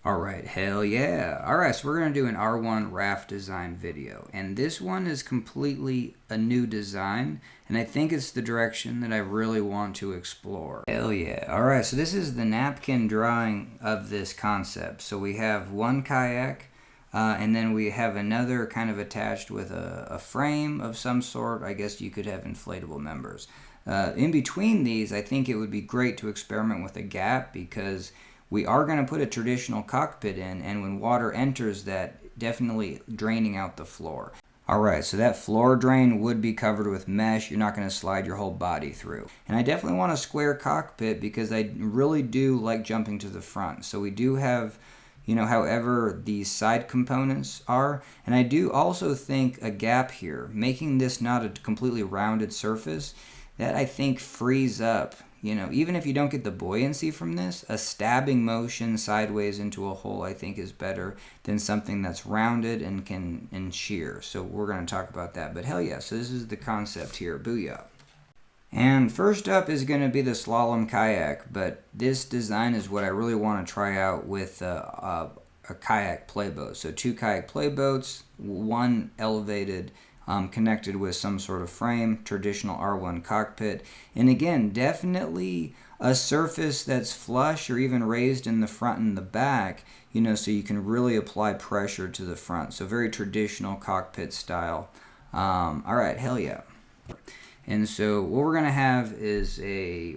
Alright, hell yeah. Alright, so we're going to do an R1 raft design video. And this one is completely a new design, and I think it's the direction that I really want to explore. Hell yeah. Alright, so this is the napkin drawing of this concept. So we have one kayak, and then we have another kind of attached with a frame of some sort. I guess you could have inflatable members. In between these, I think it would be great to experiment with a gap, because we are going to put a traditional cockpit in, and when water enters that, definitely draining out the floor. Alright, so that floor drain would be covered with mesh. You're not going to slide your whole body through. And I definitely want a square cockpit because I really do like jumping to the front. So we do have, however these side components are. And I do also think a gap here, making this not a completely rounded surface, that I think frees up. Even if you don't get the buoyancy from this, a stabbing motion sideways into a hole I think is better than something that's rounded and sheer. So we're going to talk about that. But hell yeah, so this is the concept here. Booyah. And first up is going to be the slalom kayak, but this design is what I really want to try out with a kayak playboat. So 2 kayak playboats, 1 elevated, connected with some sort of frame, traditional R1 cockpit. And again, definitely a surface that's flush or even raised in the front and the back, so you can really apply pressure to the front. So very traditional cockpit style. Alright, hell yeah. And so what we're going to have is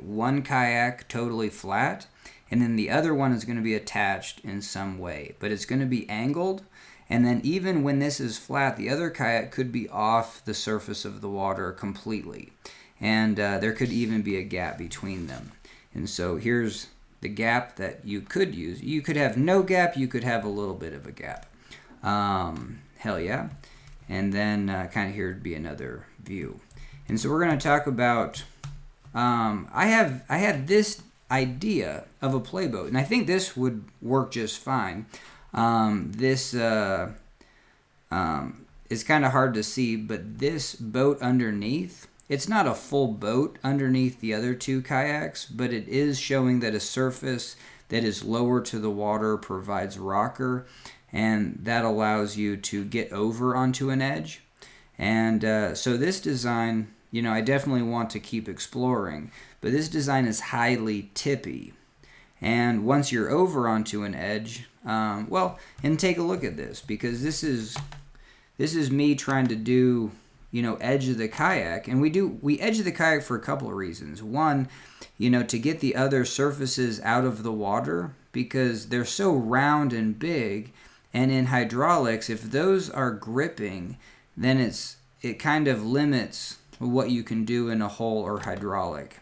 one kayak totally flat, and then the other one is going to be attached in some way, but it's going to be angled. And then even when this is flat, the other kayak could be off the surface of the water completely. And there could even be a gap between them. And so here's the gap that you could use. You could have no gap, you could have a little bit of a gap. Hell yeah. And then kind of here would be another view. And so we're going to talk about, I had this idea of a playboat, and I think this would work just fine. This is kind of hard to see, but this boat underneath, it's not a full boat underneath the other 2 kayaks, but it is showing that a surface that is lower to the water provides rocker, and that allows you to get over onto an edge. And so this design, I definitely want to keep exploring, but this design is highly tippy. And once you're over onto an edge, and take a look at this, because this is me trying to do, edge of the kayak, and we edge the kayak for a couple of reasons. One, to get the other surfaces out of the water, because they're so round and big, and in hydraulics, if those are gripping, then it kind of limits what you can do in a hole or hydraulic.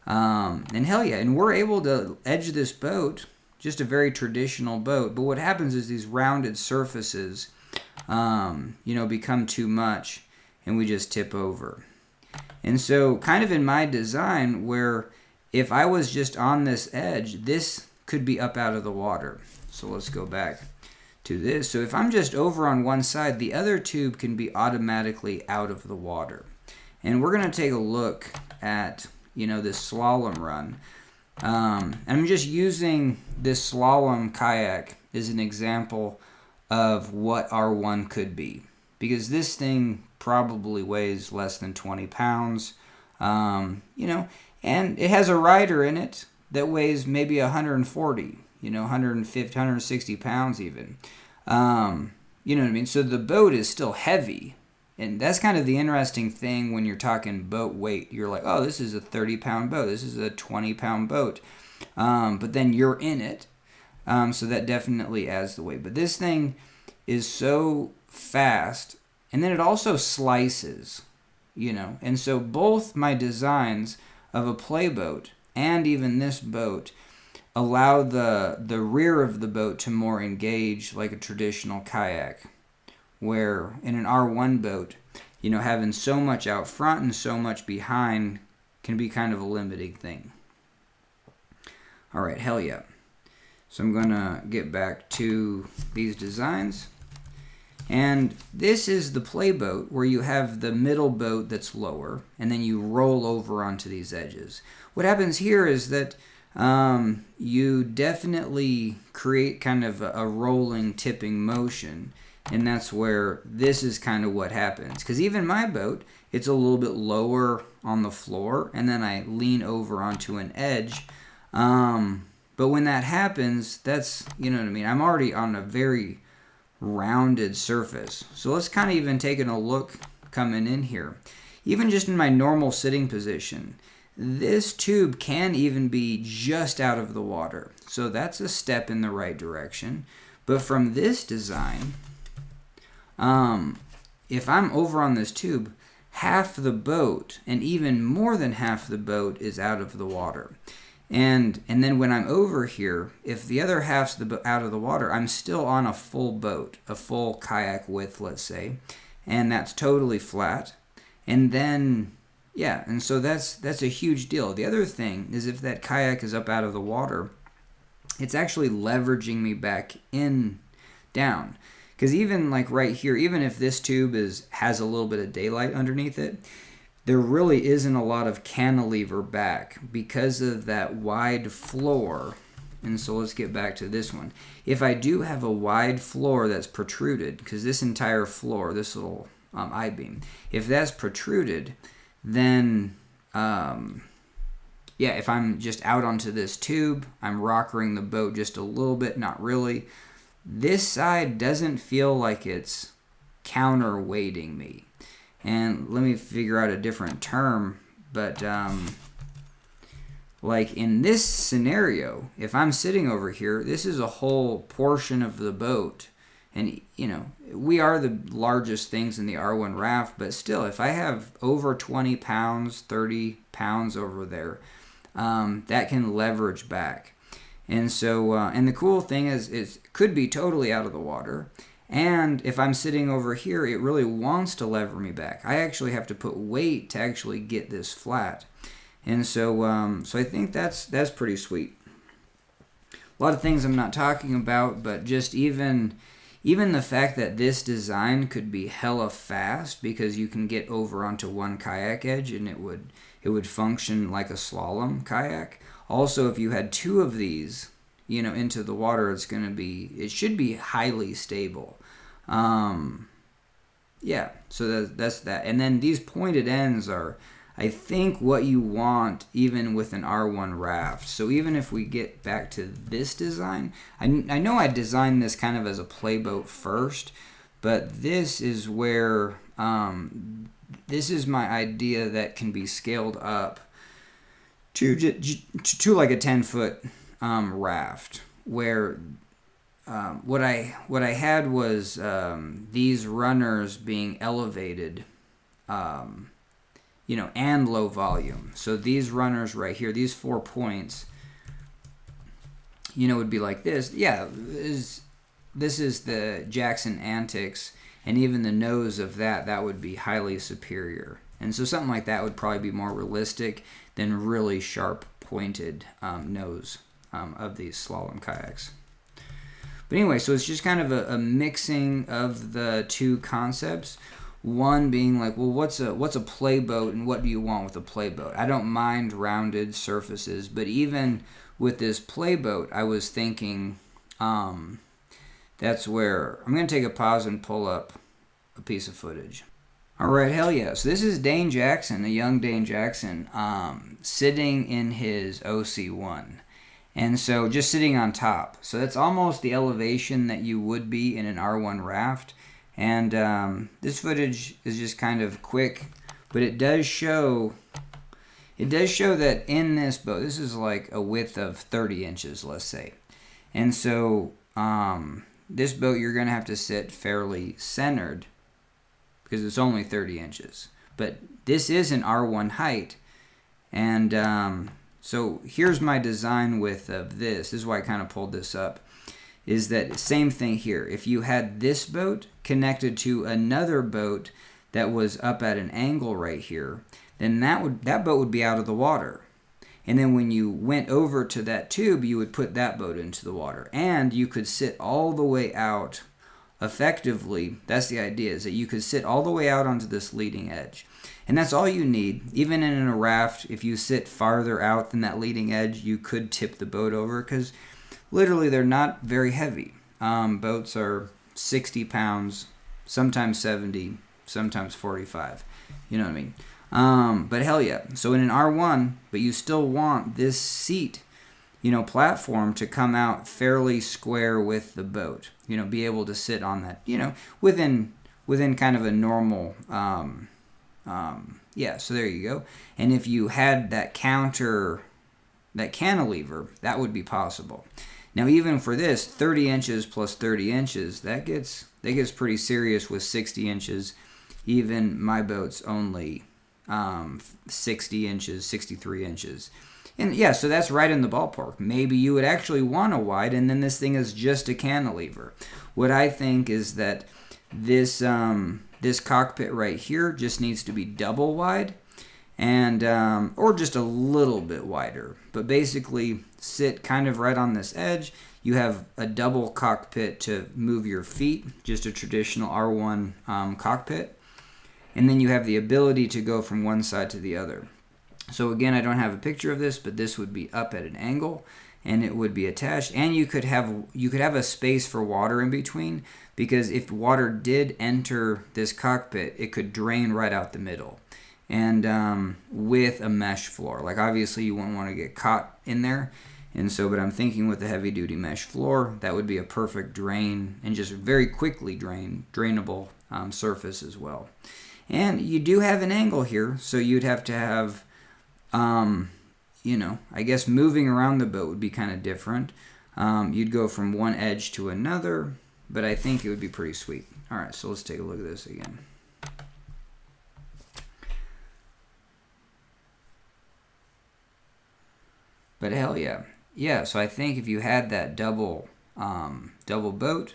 And hell yeah, and we're able to edge this boat, just a very traditional boat, but what happens is these rounded surfaces, become too much, and we just tip over. And so kind of in my design, where if I was just on this edge, this could be up out of the water. So let's go back to this. So if I'm just over on one side, the other tube can be automatically out of the water. And we're going to take a look at this slalom run. I'm just using this slalom kayak as an example of what R1 could be, because this thing probably weighs less than 20 pounds, and it has a rider in it that weighs maybe 140, 150, 160 pounds even. You know what I mean? So the boat is still heavy. And that's kind of the interesting thing when you're talking boat weight. You're like, oh, this is a 30-pound boat. This is a 20-pound boat. But then you're in it. So that definitely adds the weight. But this thing is so fast. And then it also slices, And so both my designs of a playboat and even this boat allow the rear of the boat to more engage like a traditional kayak, where in an R1 boat, having so much out front and so much behind can be kind of a limiting thing. Alright, hell yeah. So I'm going to get back to these designs. And this is the playboat, where you have the middle boat that's lower, and then you roll over onto these edges. What happens here is that you definitely create kind of a rolling tipping motion, and that's where this is kind of what happens. Because even my boat, it's a little bit lower on the floor, and then I lean over onto an edge. But when that happens, that's, you know what I mean, I'm already on a very rounded surface. So let's kind of even taking a look coming in here. Even just in my normal sitting position, this tube can even be just out of the water. So that's a step in the right direction. But from this design, if I'm over on this tube, half the boat, and even more than half the boat, is out of the water. And then when I'm over here, if the other half's out of the water, I'm still on a full boat, a full kayak width, let's say, and that's totally flat. And then, yeah, and so that's a huge deal. The other thing is, if that kayak is up out of the water, it's actually leveraging me back in, down. Because even like right here, even if this tube has a little bit of daylight underneath it, there really isn't a lot of cantilever back because of that wide floor. And so let's get back to this one. If I do have a wide floor that's protruded, because this entire floor, this little I-beam, if that's protruded, then yeah, if I'm just out onto this tube, I'm rockering the boat just a little bit, not really. This side doesn't feel like it's counterweighting me. And let me figure out a different term, but like in this scenario, if I'm sitting over here, this is a whole portion of the boat. And, you know, we are the largest things in the R1 Raft, but still, if I have over 20 pounds, 30 pounds over there, that can leverage back. And so, and the cool thing is it could be totally out of the water. And if I'm sitting over here, it really wants to lever me back. I actually have to put weight to actually get this flat. And so, so I think that's pretty sweet. A lot of things I'm not talking about, but just even the fact that this design could be hella fast, because you can get over onto one kayak edge and it would function like a slalom kayak. Also, if you had two of these, you know, into the water, it should be highly stable. Yeah, so that's that. And then these pointed ends are, I think, what you want even with an R1 Raft. So even if we get back to this design, I know I designed this kind of as a playboat first, but this is where, this is my idea that can be scaled up to like a 10-foot raft, where what I had was these runners being elevated, you know, and low volume. So these runners right here, these 4 points, you know, would be like this. Yeah, this is the Jackson Antics, and even the nose of that would be highly superior. And so something like that would probably be more realistic than really sharp pointed nose of these slalom kayaks. But anyway, so it's just kind of a mixing of the two concepts. One being like, well, what's a playboat, and what do you want with a playboat? I don't mind rounded surfaces, but even with this playboat, I was thinking that's where I'm going to take a pause and pull up a piece of footage. All right, hell yeah. So this is Dane Jackson, a young Dane Jackson, sitting in his OC1. And so just sitting on top. So that's almost the elevation that you would be in an R1 Raft. And this footage is just kind of quick, but it does show that in this boat, this is like a width of 30 inches, let's say. And so this boat, you're going to have to sit fairly centered because it's only 30 inches. But this is an R1 height. And so here's my design width of this. This is why I kind of pulled this up. Is that same thing here. If you had this boat connected to another boat that was up at an angle right here, then that boat would be out of the water. And then when you went over to that tube, you would put that boat into the water. And you could sit all the way out effectively, that's the idea, is that you could sit all the way out onto this leading edge. And that's all you need. Even in a raft, if you sit farther out than that leading edge, you could tip the boat over because literally they're not very heavy. Boats are 60 pounds, sometimes 70, sometimes 45. You know what I mean? But hell yeah. So in an R1, but you still want this seat, platform to come out fairly square with the boat. Be able to sit on that, within kind of a normal, so there you go. And if you had that cantilever, that would be possible. Now, even for this, 30 inches plus 30 inches, that gets pretty serious with 60 inches. Even my boat's only 60 inches, 63 inches. And yeah, so that's right in the ballpark. Maybe you would actually want a wide, and then this thing is just a cantilever. What I think is that this cockpit right here just needs to be double wide, and or just a little bit wider. But basically, sit kind of right on this edge. You have a double cockpit to move your feet, just a traditional R1 cockpit. And then you have the ability to go from one side to the other. So again, I don't have a picture of this, but this would be up at an angle, and it would be attached. And you could have a space for water in between, because if water did enter this cockpit, it could drain right out the middle. And with a mesh floor, like obviously you wouldn't want to get caught in there. And so, but I'm thinking with the heavy duty mesh floor, that would be a perfect drain and just very quickly drainable surface as well. And you do have an angle here, so you'd have to have, I guess moving around the boat would be kind of different. You'd go from one edge to another, but I think it would be pretty sweet. All right, so let's take a look at this again. But hell yeah. Yeah, so I think if you had that double boat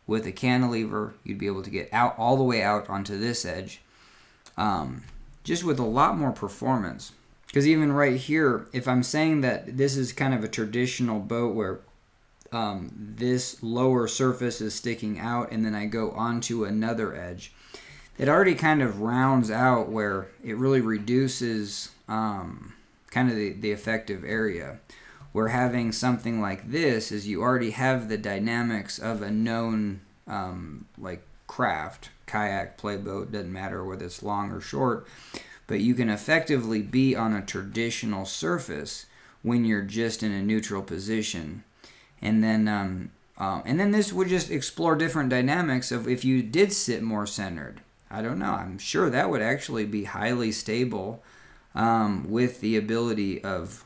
with a cantilever, you'd be able to get out all the way out onto this edge, just with a lot more performance. Because even right here, if I'm saying that this is kind of a traditional boat where this lower surface is sticking out and then I go onto another edge, it already kind of rounds out where it really reduces kind of the effective area. Where having something like this is you already have the dynamics of a known like craft, kayak, playboat, doesn't matter whether it's long or short, but you can effectively be on a traditional surface when you're just in a neutral position. And then this would just explore different dynamics of if you did sit more centered. I don't know. I'm sure that would actually be highly stable with the ability of,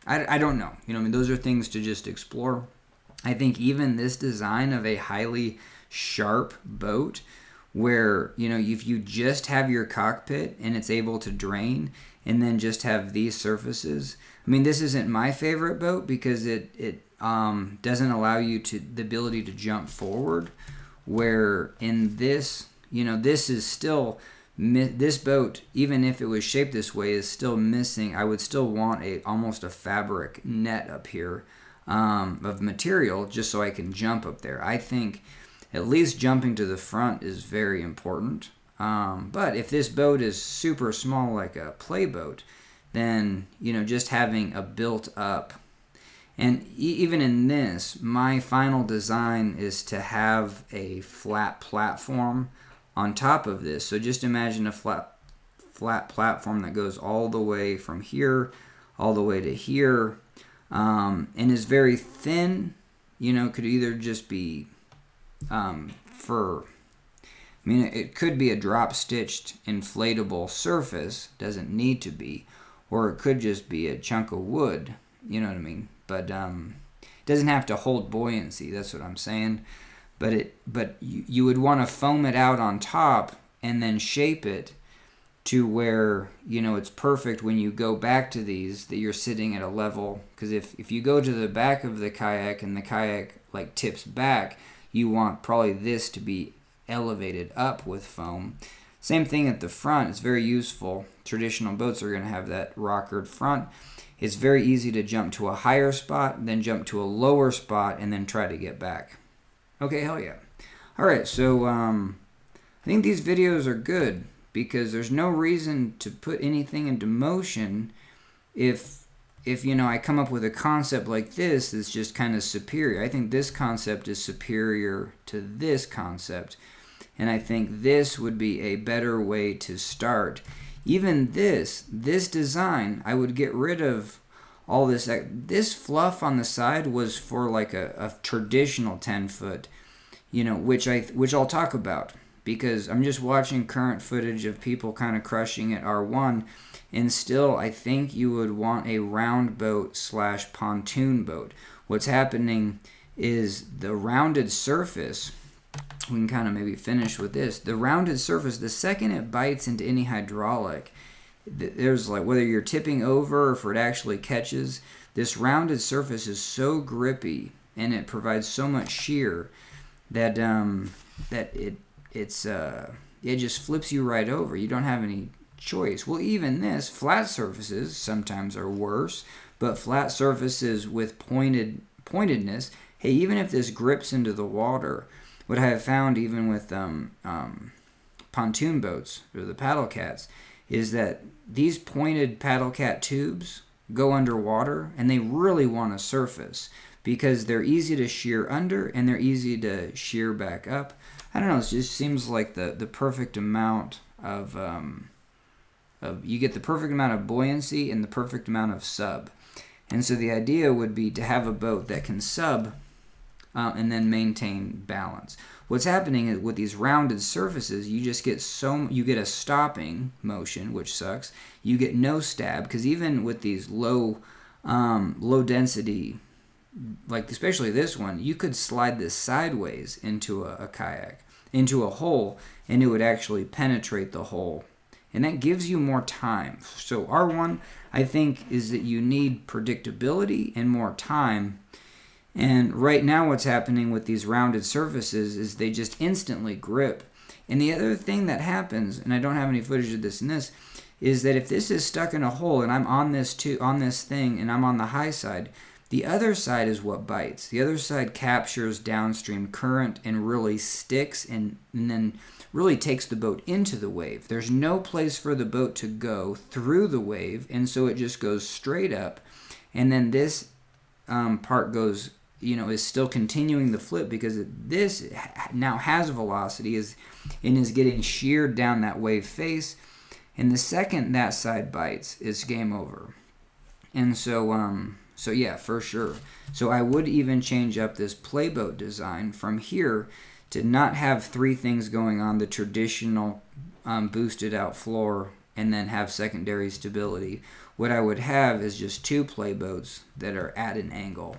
I don't know. Those are things to just explore. I think even this design of a highly sharp boat where, if you just have your cockpit and it's able to drain and then just have these surfaces. This isn't my favorite boat because it doesn't allow you the ability to jump forward, where in this, this is still, this boat, even if it was shaped this way, is still missing. I would still want almost a fabric net up here of material just so I can jump up there. I think at least jumping to the front is very important. But if this boat is super small like a playboat, then, just having a built up, and even in this, my final design is to have a flat platform on top of this. So just imagine a flat platform that goes all the way from here all the way to here, and is very thin. Could either just be it could be a drop stitched inflatable surface, doesn't need to be, or it could just be a chunk of wood, you know what I mean? But it doesn't have to hold buoyancy, that's what I'm saying. But you would want to foam it out on top and then shape it to where, it's perfect when you go back to these, that you're sitting at a level. Because if you go to the back of the kayak and the kayak like tips back, you want probably this to be elevated up with foam. Same thing at the front. It's very useful. Traditional boats are going to have that rockered front. It's very easy to jump to a higher spot, then jump to a lower spot, and then try to get back. Okay, hell yeah. All right, so I think these videos are good because there's no reason to put anything into motion if I come up with a concept like this that's just kind of superior. I think this concept is superior to this concept, and I think this would be a better way to start. Even this design, I would get rid of all this fluff on the side was for like a traditional 10-foot, which I'll talk about because I'm just watching current footage of people kind of crushing it R1, and still I think you would want a round boat / pontoon boat. What's happening is the rounded surface, we can kind of maybe finish with this, the rounded surface, the second it bites into any hydraulic, there's like, whether you're tipping over or if it actually catches, this rounded surface is so grippy and it provides so much shear that it just flips you right over. You don't have any choice. Well, even this, flat surfaces sometimes are worse, but flat surfaces with pointedness, hey, even if this grips into the water, what I have found even with pontoon boats or the paddle cats is that these pointed paddle cat tubes go underwater and they really want to surface because they're easy to shear under and they're easy to shear back up. I don't know, it just seems like the perfect amount of you get the perfect amount of buoyancy and the perfect amount of sub. And so the idea would be to have a boat that can sub and then maintain balance. What's happening is with these rounded surfaces, you just get you get a stopping motion, which sucks. You get no stab because even with these low density, like especially this one, you could slide this sideways into a kayak, into a hole, and it would actually penetrate the hole. And that gives you more time. So R1, I think, is that you need predictability and more time. And right now what's happening with these rounded surfaces is they just instantly grip. And the other thing that happens, and I don't have any footage of this in this, is that if this is stuck in a hole and I'm on this thing and I'm on the high side, the other side is what bites. The other side captures downstream current and really sticks and then really takes the boat into the wave. There's no place for the boat to go through the wave, and so it just goes straight up. And then this part goes, is still continuing the flip because this now has velocity and is getting sheared down that wave face. And the second that side bites, it's game over. And so yeah, for sure. So I would even change up this playboat design from here to not have three things going on, the traditional boosted out floor, and then have secondary stability. What I would have is just two playboats that are at an angle.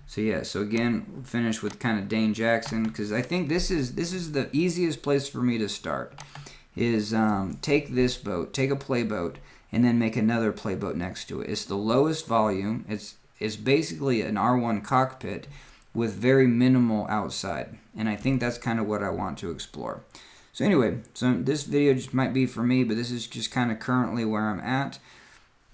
So yeah, so again, we'll finish with kind of Dane Jackson, because I think this is the easiest place for me to start, is take this boat, take a playboat, and then make another playboat next to it. It's the lowest volume. It's basically an R1 cockpit with very minimal outside. And I think that's kind of what I want to explore. So anyway, so this video just might be for me, but this is just kind of currently where I'm at.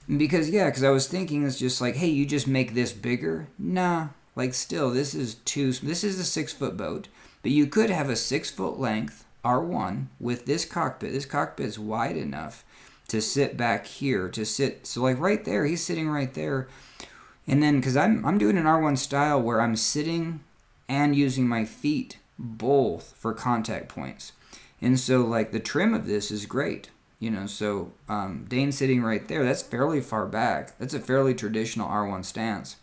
Because I was thinking it's just like, hey, you just make this bigger? Nah, like still, this is a 6-foot boat, but you could have a 6-foot length R1 with this cockpit. This cockpit's wide enough to sit back here, so like right there, he's sitting right there. And then, because I'm doing an R1 style where I'm sitting and using my feet both for contact points. And so like the trim of this is great. So Dane sitting right there, that's fairly far back. That's a fairly traditional R1 stance.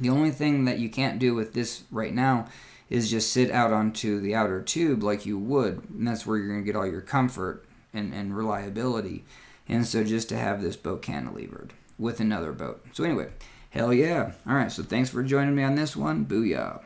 The only thing that you can't do with this right now is just sit out onto the outer tube like you would, and that's where you're going to get all your comfort and reliability. And so just to have this boat cantilevered with another boat. So anyway, hell yeah. All right, so thanks for joining me on this one. Booyah.